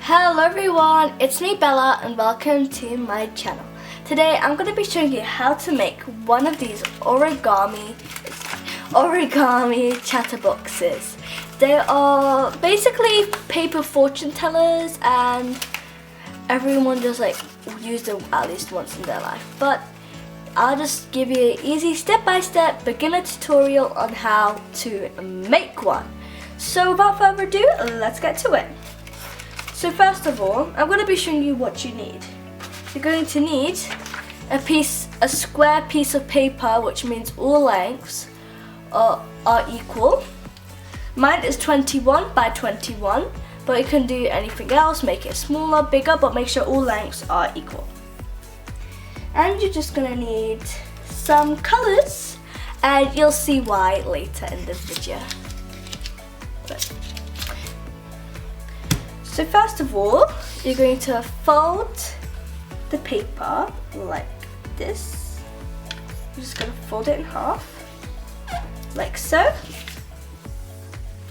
Hello everyone, it's me Bella and welcome to my channel. Today I'm going to be showing you how to make one of these origami chatterboxes. They are basically paper fortune tellers and everyone just use them at least once in their life. But I'll just give you an easy step-by-step beginner tutorial on how to make one. So without further ado, let's get to it. So first of all, I'm going to be showing you what you need. You're going to need a square piece of paper, which means all lengths are equal. Mine is 21 by 21, but you can do anything else, make it smaller, bigger, but make sure all lengths are equal. And you're just going to need some colors, and you'll see why later in the video. So first of all, you're going to fold the paper like this. You're just going to fold it in half, like so.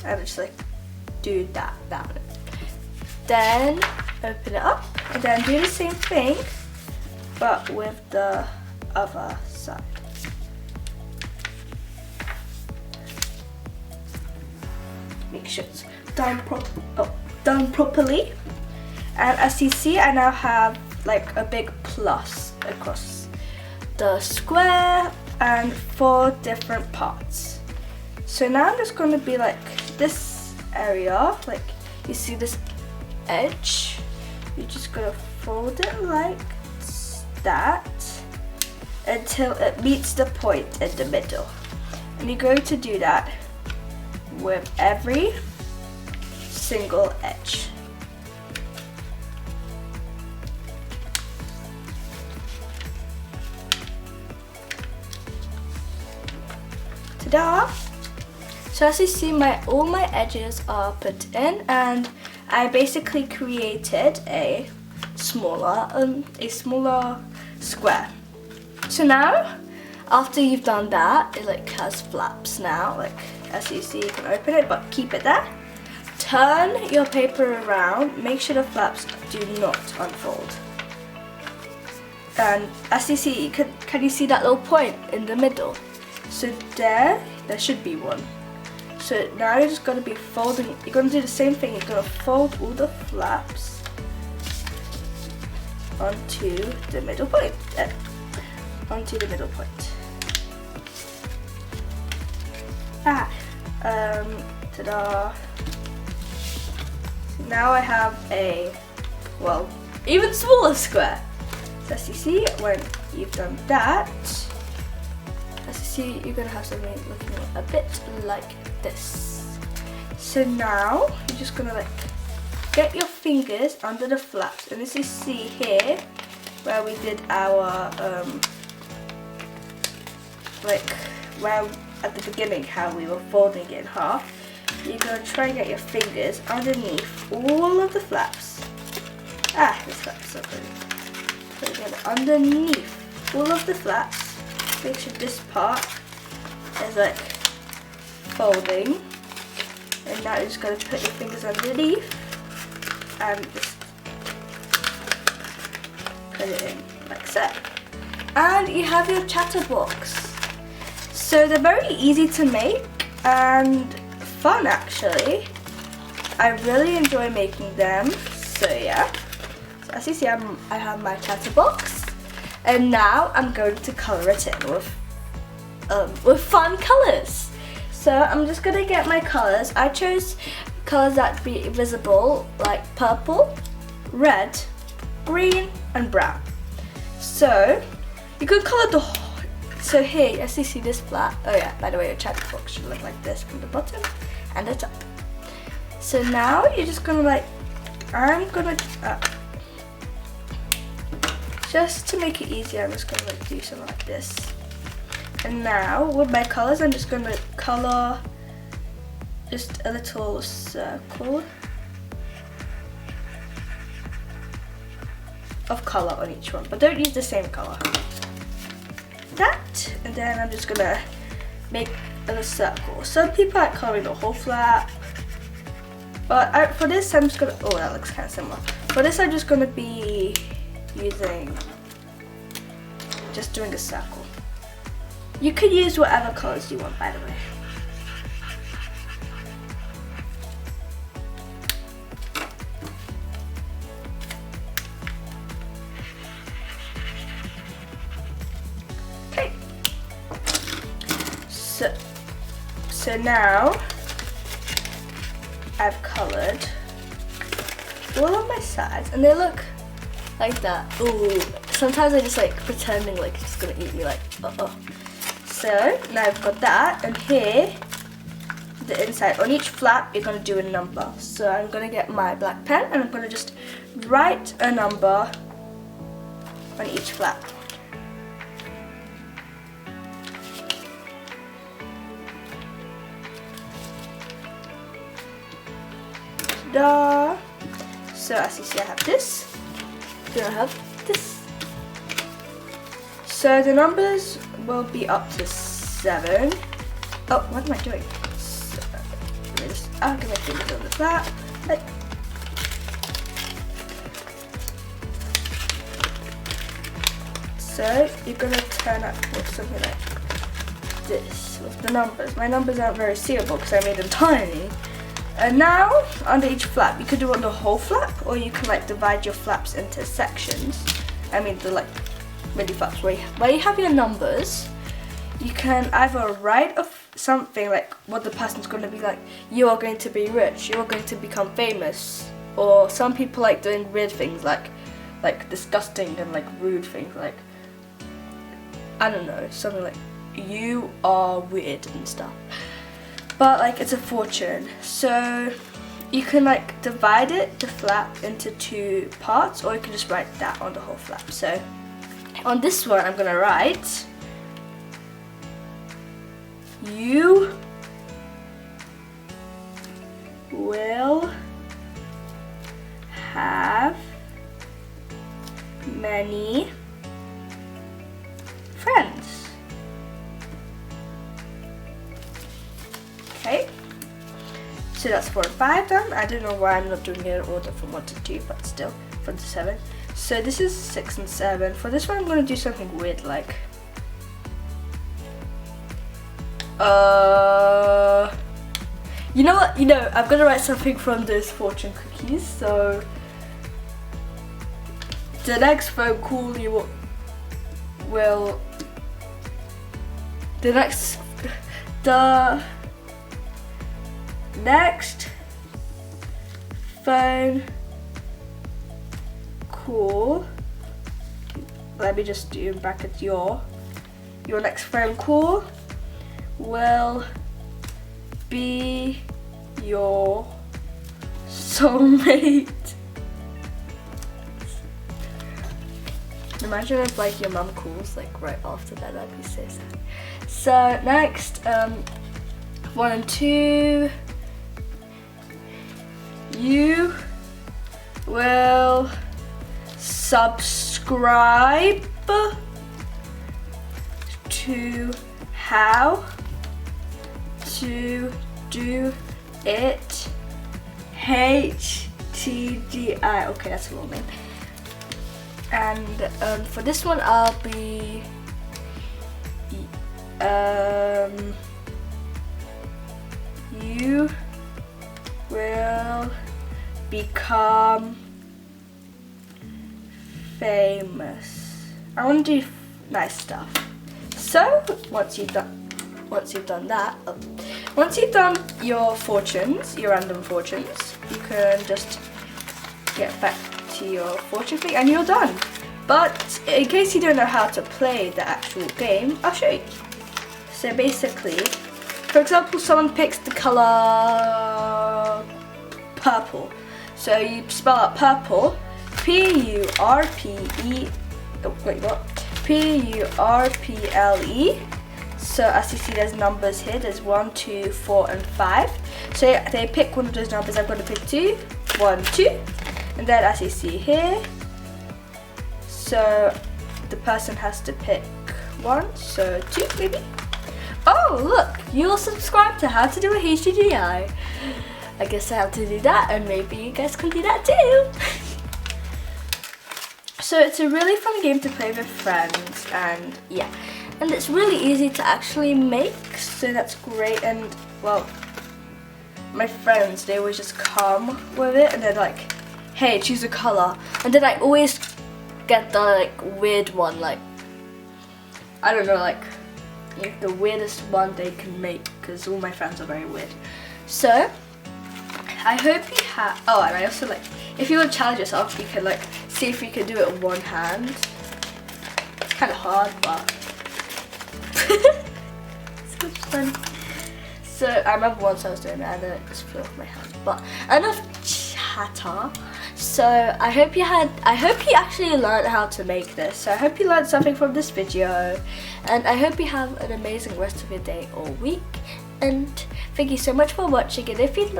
And just do that down. Then open it up and then do the same thing, but with the other side. Make sure it's done properly. And as you see, I now have a big plus across the square and 4 different parts. So now I'm just going to be this area, you see this edge, you're just going to fold it like that until it meets the point in the middle. And you're going to do that with every single edge. Ta-da! So as you see, all my edges are put in, and I basically created a smaller square. So now, after you've done that, it has flaps now. As you see, you can open it, but keep it there. Turn your paper around, make sure the flaps do not unfold. And as you see, can you see that little point in the middle? So there should be one. So now you're just going to be folding, you're going to do the same thing, you're going to fold all the flaps onto the middle point. Onto the middle point. Ta-da! Now I have a, even smaller square. So as you see, when you've done that, as you see, you're going to have something looking a bit like this. So now, you're just going to get your fingers under the flaps. And as you see here, where we did our, where at the beginning, how we were folding it in half, you're going to try and get your fingers underneath all of the flaps. This flap is so good. So you're going to underneath all of the flaps. Make sure this part is folding. And now you're just going to put your fingers underneath and just put it in like so. And you have your chatterbox. So they're very easy to make and fun actually. I really enjoy making them. So yeah. So as you see, I have my chatterbox, and now I'm going to color it in with fun colors. So I'm just gonna get my colors. I chose colors that be visible, like purple, red, green, and brown. So you could color the whole. So here, as you see this flat, oh yeah, by the way, your chatterbox should look like this from the bottom and the top. So now you're just gonna just to make it easier, I'm just gonna do something like this. And now with my colors, I'm just gonna color just a little circle of color on each one, but don't use the same color. That, and then I'm just gonna make a circle. Some people like coloring the whole flap. But for this, I'm just gonna, oh, that looks kind of similar. For this, I'm just gonna be using, just doing a circle. You could use whatever colors you want, by the way. Okay. So now I've colored all of my sides, and they look like that. Ooh, sometimes I just like pretending like it's just gonna eat me, like So now I've got that, and here the inside, on each flap you're gonna do a number. So I'm gonna get my black pen and I'm gonna just write a number on each flap. Ta-da! So as you see, I have this. Then I have this. So the numbers will be up to 7. Oh, what am I doing? So, I'll get my fingers on the flap. Like, so you're gonna turn up with something like this with the numbers. My numbers aren't very seeable because I made them tiny. And now, under each flap, you could do it on the whole flap, or you can like divide your flaps into sections. I mean, the like mini flaps where you have your numbers. You can either write something like what the person's going to be like. You are going to be rich. You are going to become famous. Or some people like doing weird things like disgusting and like rude things like, I don't know, something like you are weird and stuff. But like it's a fortune, so you can like divide it, the flap, into 2 parts, or you can just write that on the whole flap. So on this one I'm gonna write, you will have many friends. Okay, so that's 4 and 5 done. I don't know why I'm not doing it in order from 1 to 2, but still, 4 to 7. So this is 6 and 7. For this one, I'm going to do something weird like, you know what? I'm going to write something from those fortune cookies. So the next phone call you will, the next phone call, let me just do in brackets your next phone call will be your soulmate. Imagine if like your mum calls like right after that, that'd be so sad. So next, 1 and 2, you will subscribe to how to do it HTDI. Okay, that's a long name. And for this one I'll be you will become famous. I want to do nice stuff. So once you've done that, once you've done your fortunes, your random fortunes, you can just get back to your fortune thing and you're done. But in case you don't know how to play the actual game, I'll show you. So basically, for example, someone picks the color purple. So you spell out purple, P-U-R-P-E, oh wait, what? P-U-R-P-L-E. So as you see, there's numbers here. There's 1, 2, 4, and 5. So they pick one of those numbers. I'm going to pick 2, 1, 2. And then as you see here, so the person has to pick 1, so 2 maybe. Oh look, you'll subscribe to how to do a HDDI. I guess I have to do that, and maybe you guys can do that too. So it's a really fun game to play with friends, and Yeah, and it's really easy to actually make. so that's great. And well, my friends, they always just come with it and they're like, hey, choose a color. And then I always get the like weird one, like I don't know, like the weirdest one they can make, because all my friends are very weird. So I hope you have. Oh, and I also like, if you want to challenge yourself, you can like see if you can do it with one hand. It's kind of hard, but it's much fun. So I remember once I was doing it and then it just flew off my hand. But enough chatter. So I hope you actually learned how to make this. So I hope you learned something from this video, and I hope you have an amazing rest of your day or week. And thank you so much for watching. And if you'd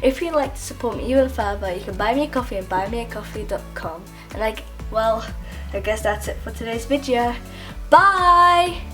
if you'd like to support me even further, you can buy me a coffee and buymeacoffee.com. And well, I guess that's it for today's video. Bye!